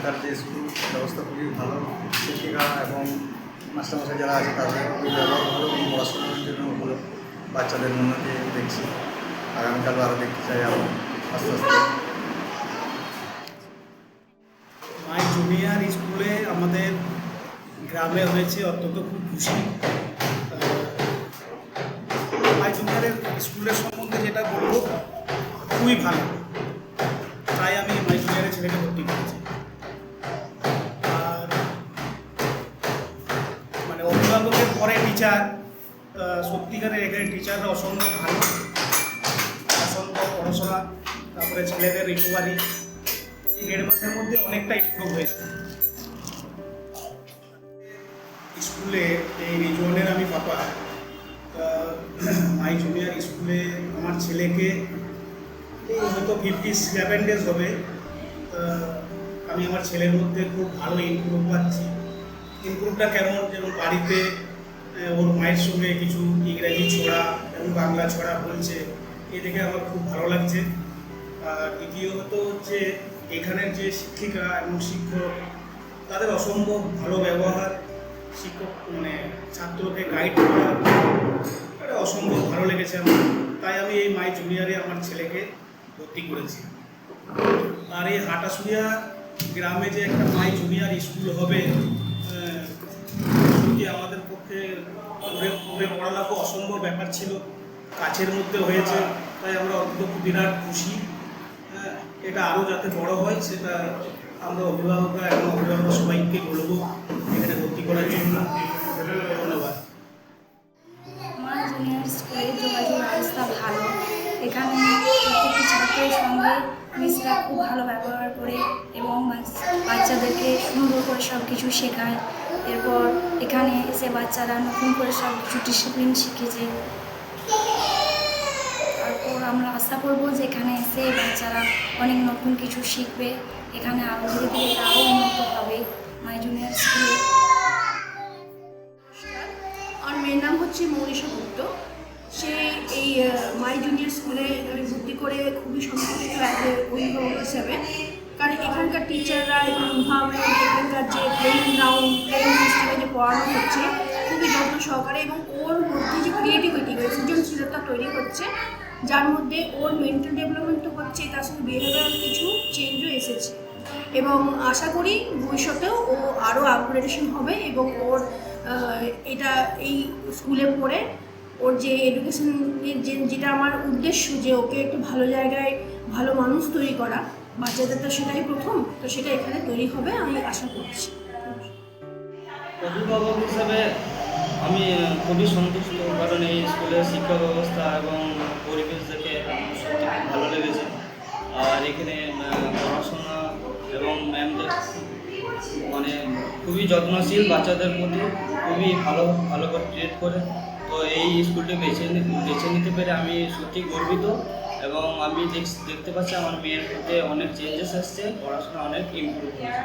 এখানকার যে স্কুল ব্যবস্থা খুবই ভালো, শিক্ষিকা এবং মাস্টারমশাই যারা আছে তাদের খুবই ব্যবহার ভালো এবং পড়াশোনার জন্য ভালো। বাচ্চাদের উন্নতি দেখছি, আগামীকাল আরও দেখতে চাই আরও আস্তে আস্তে। মাই জুনিয়র স্কুলে আমাদের গ্রামে হয়েছে, অত্যন্ত খুব খুশি। মাই জুনিয়রের স্কুলের সম্বন্ধে যেটা বলবো, খুবই ভালো, তাই আমি মাই জুনিয়রের ছেলেকে ভর্তি করেছি। আর মানে অভিভাবকের পরে টিচার, সত্যিকারের এখানে টিচাররা অসম্ভব ভালো, অসম্ভব পড়াশোনা, তারপরে ছেলেদের রিকভারি এই 1.5 মাসের মধ্যে অনেকটা ইমপ্রুভ হয়েছে। স্কুলে এই রিজনের আমি পাপা, মাই জুনিয়র স্কুলে আমার ছেলেকে হয়তো 57 ডেজ হবে। আমি আমার ছেলের মধ্যে খুব ভালো ইমপ্রুভ পাচ্ছি। ইমপ্রুভটা কেমন, যেমন বাড়িতে ওর মায়ের সঙ্গে কিছু ইংরেজি ছড়া এবং বাংলা ছড়া বলছে, এ দেখে আমার খুব ভালো লাগছে। আর দ্বিতীয়ত হচ্ছে এখানের যে শিক্ষিকা এবং শিক্ষক, তাদের অসম্ভব ভালো ব্যবহার, শিক্ষক মানে ছাত্রকে গাইড করা, এটা অসম্ভব ভালো লেগেছে আমার। তাই আমি এই মাই জুনিয়রে আমার ছেলেকে ভর্তি করেছি। আর এই হাটাশুড়িয়া গ্রামে যে একটা মাই জুনিয়র স্কুল হবে, সত্যি আমাদের পক্ষে পড়ে পড়ালেখা অসম্ভব ব্যাপার ছিল, কাছের মধ্যে হয়েছে, তাই আমরা অত্যন্ত বিরাট খুশি। এটা আরও যাতে বড় হয় সেটা আমরা অভিভাবকরা এবং অভিভাবকরা সবাইকে বলবো এখানে ভর্তি করার জন্য। ধন্যবাদ। আমার জুনিয়র স্কুলে যোগাযোগ ব্যবস্থা ভালো। এখানে প্রত্যেকটি ছাত্রের সঙ্গে মিসরা খুব ভালো ব্যবহার করে এবং বাচ্চাদেরকে সুন্দর করে সব কিছু শেখায়। এরপর এখানে এসে বাচ্চারা নতুন করে সব কিছু ডিসিপ্লিন শিখেছে। তারপর আমরা আশা করবো যে এখানে এসে বাচ্চারা অনেক নতুন কিছু শিখবে। এখানে আরও ধীরে ধীরে এটা আরও উন্নত হবে মাই জুনিয়র স্কুলে। আমার মেয়ের নাম হচ্ছে মনীষা গুপ্ত। সে এই মাই জুনিয়র স্কুলে আমি ভর্তি করে খুবই সন্তুষ্ট আছে অভিভাবক হিসাবে, কারণ এখানকার টিচাররা এবং এনভায়রনমেন্ট, এখানকার যে প্লেইং গ্রাউন্ড, প্লেইং সিস্টেমে যে পড়ানো হচ্ছে খুবই যত্ন সহকারে, এবং ওর মধ্যে যে ক্রিয়েটিভিটি, সৃজনশীলতা তৈরি হচ্ছে, যার মধ্যে ওর মেন্টাল ডেভেলপমেন্টও হচ্ছে, তার সঙ্গে বিহেভিয়ারাল কিছু চেঞ্জও এসেছে। এবং আশা করি ভবিষ্যতেও ও আরও আপগ্রেডেশন হবে এবং ওর এটা এই স্কুলে পড়ে ওর যে এডুকেশনের যেটা আমার উদ্দেশ্য, যে ওকে একটু ভালো জায়গায় ভালো মানুষ তৈরি করা, বাচ্চাদের তো সেটাই প্রথম, তো সেটা এখানে তৈরি হবে আমি আশা করছি। অভিভাবক হিসাবে আমি খুবই সন্তুষ্ট, কারণ এই স্কুলের শিক্ষা ব্যবস্থা এবং পরিবেশ দেখে সত্যি খুব ভালো লেগেছে। আর এখানে পড়াশোনা এবং ম্যামদের মানে খুবই যত্নশীল, বাচ্চাদের প্রতি খুবই ভালো করে ট্রিট করে। তো এই স্কুলটি বেছে নিতে পেরে আমি সত্যি গর্বিত, এবং আমি দেখতে পাচ্ছি আমার মেয়ের মধ্যে অনেক চেঞ্জেস আসছে, পড়াশোনা অনেক ইমপ্রুভ হয়েছে।